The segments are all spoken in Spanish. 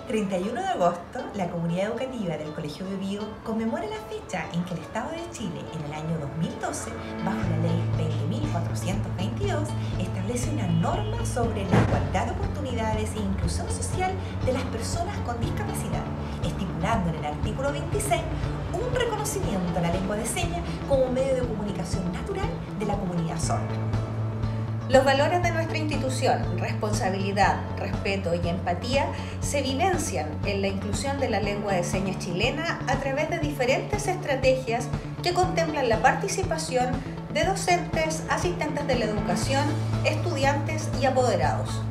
31 de agosto, la comunidad educativa del Colegio Biobío conmemora la fecha en que el Estado de Chile, en el año 2012, bajo la Ley 20.422, establece una norma sobre la igualdad de oportunidades e inclusión social de las personas con discapacidad, estipulando en el artículo 26 un reconocimiento a la lengua de señas como medio de comunicación natural de la comunidad sorda. Los valores de nuestra institución, responsabilidad, respeto y empatía, se vivencian en la inclusión de la lengua de señas chilena a través de diferentes estrategias que contemplan la participación de docentes, asistentes de la educación, estudiantes y apoderados.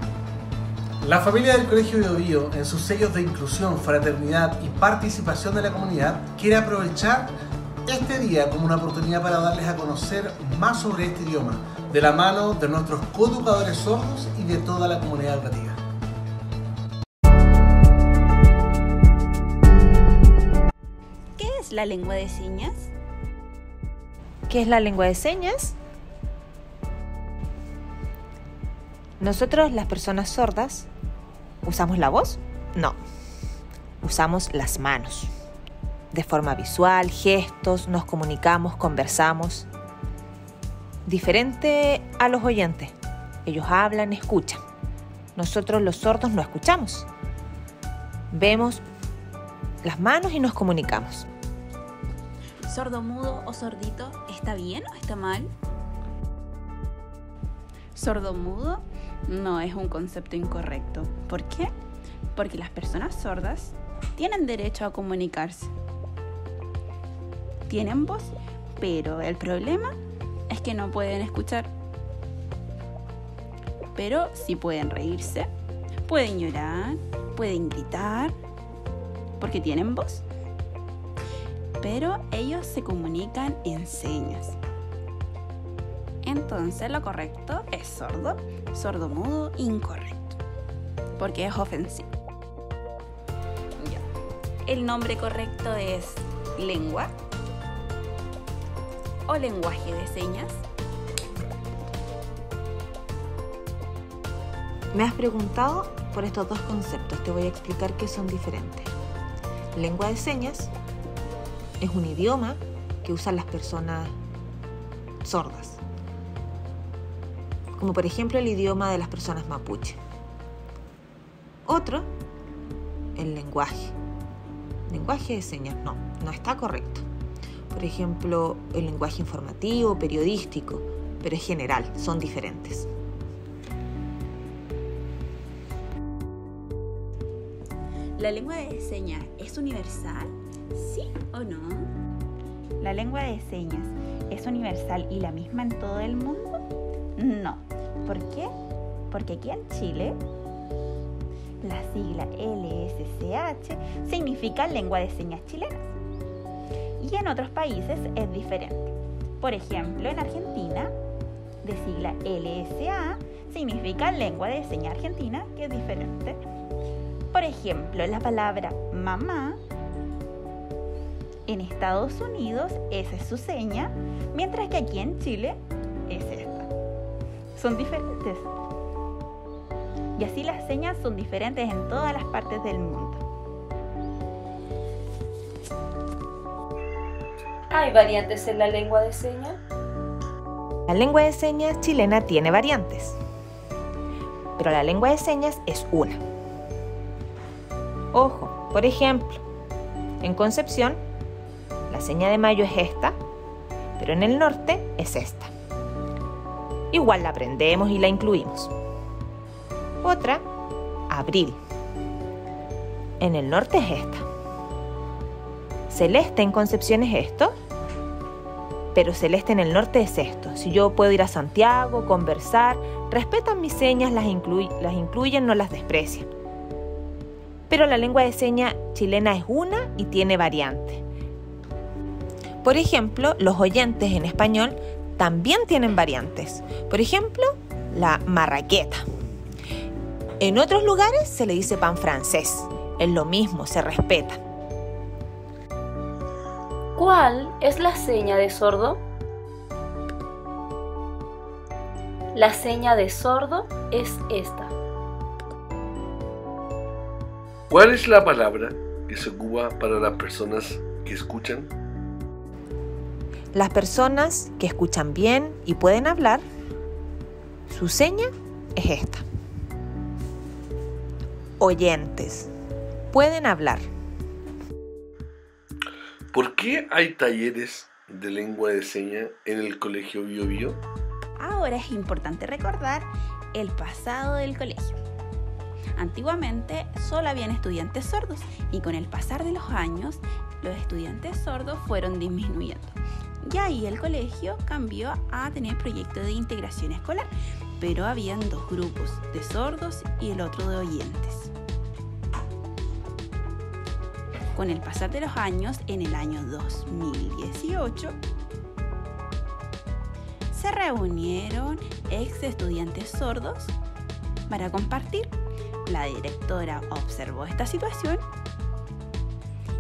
La familia del Colegio Biobío, en sus sellos de inclusión, fraternidad y participación de la comunidad, quiere aprovechar este día como una oportunidad para darles a conocer más sobre este idioma, de la mano de nuestros coeducadores sordos y de toda la comunidad educativa. ¿Qué es la lengua de señas? ¿Qué es la lengua de señas? Nosotros, las personas sordas, ¿usamos la voz? No, usamos las manos. De forma visual, gestos, nos comunicamos, conversamos. Diferente a los oyentes. Ellos hablan, escuchan. Nosotros los sordos no escuchamos. Vemos las manos y nos comunicamos. ¿Sordomudo o sordito está bien o está mal? Sordomudo no es un concepto incorrecto. ¿Por qué? Porque las personas sordas tienen derecho a comunicarse. Tienen voz, pero el problema es que no pueden escuchar. Pero sí pueden reírse, pueden llorar, pueden gritar, porque tienen voz. Pero ellos se comunican en señas. Entonces lo correcto es sordo, sordomudo, incorrecto, porque es ofensivo. Ya. El nombre correcto es lengua o lenguaje de señas. Me has preguntado por estos dos conceptos. Te voy a explicar qué son diferentes. Lengua de señas es un idioma que usan las personas sordas, como por ejemplo el idioma de las personas mapuche. Otro, el lenguaje. Lenguaje de señas no está correcto. Por ejemplo, el lenguaje informativo, periodístico, pero es general, son diferentes. ¿La lengua de señas es universal? ¿Sí o no? ¿La lengua de señas es universal y la misma en todo el mundo? No. ¿Por qué? Porque aquí en Chile la sigla LSCH significa lengua de señas chilenas. Y en otros países es diferente. Por ejemplo, en Argentina, de sigla LSA, significa lengua de señas argentina, que es diferente. Por ejemplo, la palabra mamá, en Estados Unidos, esa es su seña, mientras que aquí en Chile es esta. Son diferentes. Y así las señas son diferentes en todas las partes del mundo. ¿Hay variantes en la lengua de señas? La lengua de señas chilena tiene variantes, pero la lengua de señas es una. Ojo, por ejemplo, en Concepción, la seña de mayo es esta, pero en el norte es esta. Igual la aprendemos y la incluimos. Otra, abril. En el norte es esta. Celeste en Concepción es esto, pero celeste en el norte es esto. Si yo puedo ir a Santiago, conversar, respetan mis señas, las incluyen, no las desprecian. Pero la lengua de señas chilena es una y tiene variante. Por ejemplo, los oyentes en español también tienen variantes. Por ejemplo, la marraqueta. En otros lugares se le dice pan francés. Es lo mismo, se respeta. ¿Cuál es la seña de sordo? La seña de sordo es esta. ¿Cuál es la palabra que se ocupa para las personas que escuchan? Las personas que escuchan bien y pueden hablar, su seña es esta. Oyentes, pueden hablar. ¿Por qué hay talleres de lengua de señas en el Colegio Biobío? Ahora es importante recordar el pasado del colegio. Antiguamente solo habían estudiantes sordos y con el pasar de los años los estudiantes sordos fueron disminuyendo. Y ahí el colegio cambió a tener proyectos de integración escolar, pero habían dos grupos, de sordos y el otro de oyentes. Con el pasar de los años, en el año 2018, se reunieron ex estudiantes sordos para compartir. La directora observó esta situación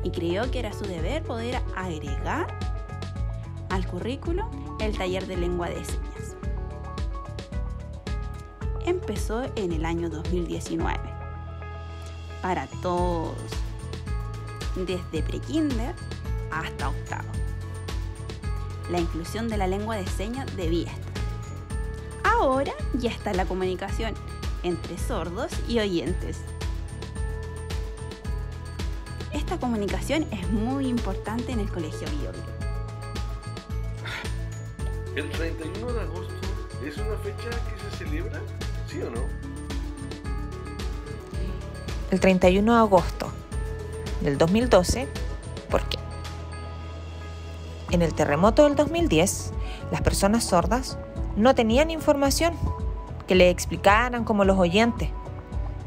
y creyó que era su deber poder agregar al currículo el taller de lengua de señas. Empezó en el año 2019 para todos, desde prekinder hasta octavo. La inclusión de la lengua de señas debía estar. Ahora ya está la comunicación entre sordos y oyentes. Esta comunicación es muy importante en el Colegio Biobío. ¿El 31 de agosto es una fecha que se celebra? ¿Sí o no? El 31 de agosto del 2012, ¿por qué? En el terremoto del 2010, las personas sordas no tenían información que le explicaran como los oyentes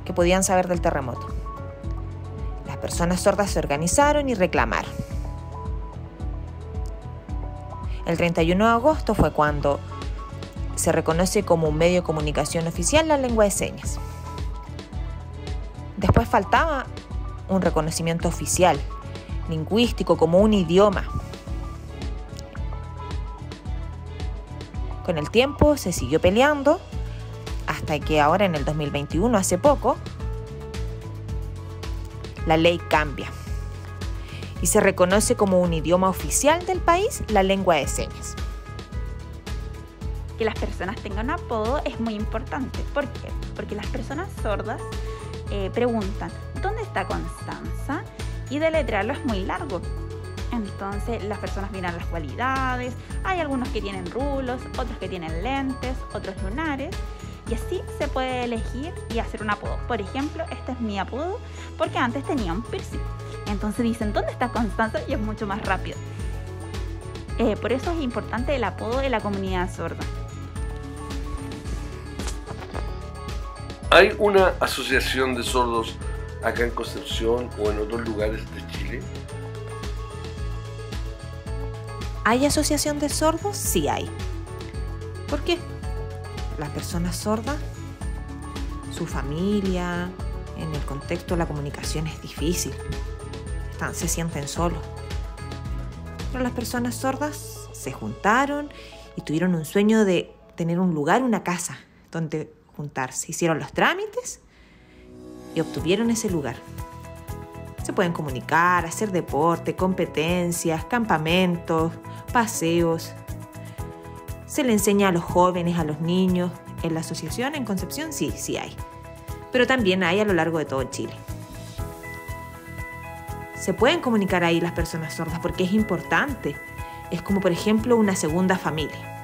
que podían saber del terremoto. Las personas sordas se organizaron y reclamaron. El 31 de agosto fue cuando se reconoce como un medio de comunicación oficial la lengua de señas. Después faltaba un reconocimiento oficial, lingüístico, como un idioma. Con el tiempo se siguió peleando hasta que ahora en el 2021, hace poco, la ley cambia y se reconoce como un idioma oficial del país la lengua de señas. Que las personas tengan un apodo es muy importante. ¿Por qué? Porque las personas sordas preguntan, ¿dónde está Constanza? Y deletrearlo es muy largo. Entonces las personas miran las cualidades. Hay algunos que tienen rulos, otros que tienen lentes, otros lunares. Y así se puede elegir y hacer un apodo. Por ejemplo, este es mi apodo porque antes tenía un piercing. Entonces dicen, ¿dónde está Constanza? Y es mucho más rápido. Por eso es importante el apodo de la comunidad sorda. ¿Hay una asociación de sordos acá en Concepción o en otros lugares de Chile? ¿Hay asociación de sordos? Sí hay. ¿Por qué? Las personas sordas, su familia, en el contexto de la comunicación es difícil. Se sienten solos. Pero las personas sordas se juntaron y tuvieron un sueño de tener un lugar, una casa, donde juntarse. Hicieron los trámites y obtuvieron ese lugar. Se pueden comunicar, hacer deporte, competencias, campamentos, paseos. Se le enseña a los jóvenes, a los niños. En la asociación, en Concepción, sí hay. Pero también hay a lo largo de todo Chile. Se pueden comunicar ahí las personas sordas porque es importante. Es como, por ejemplo, una segunda familia.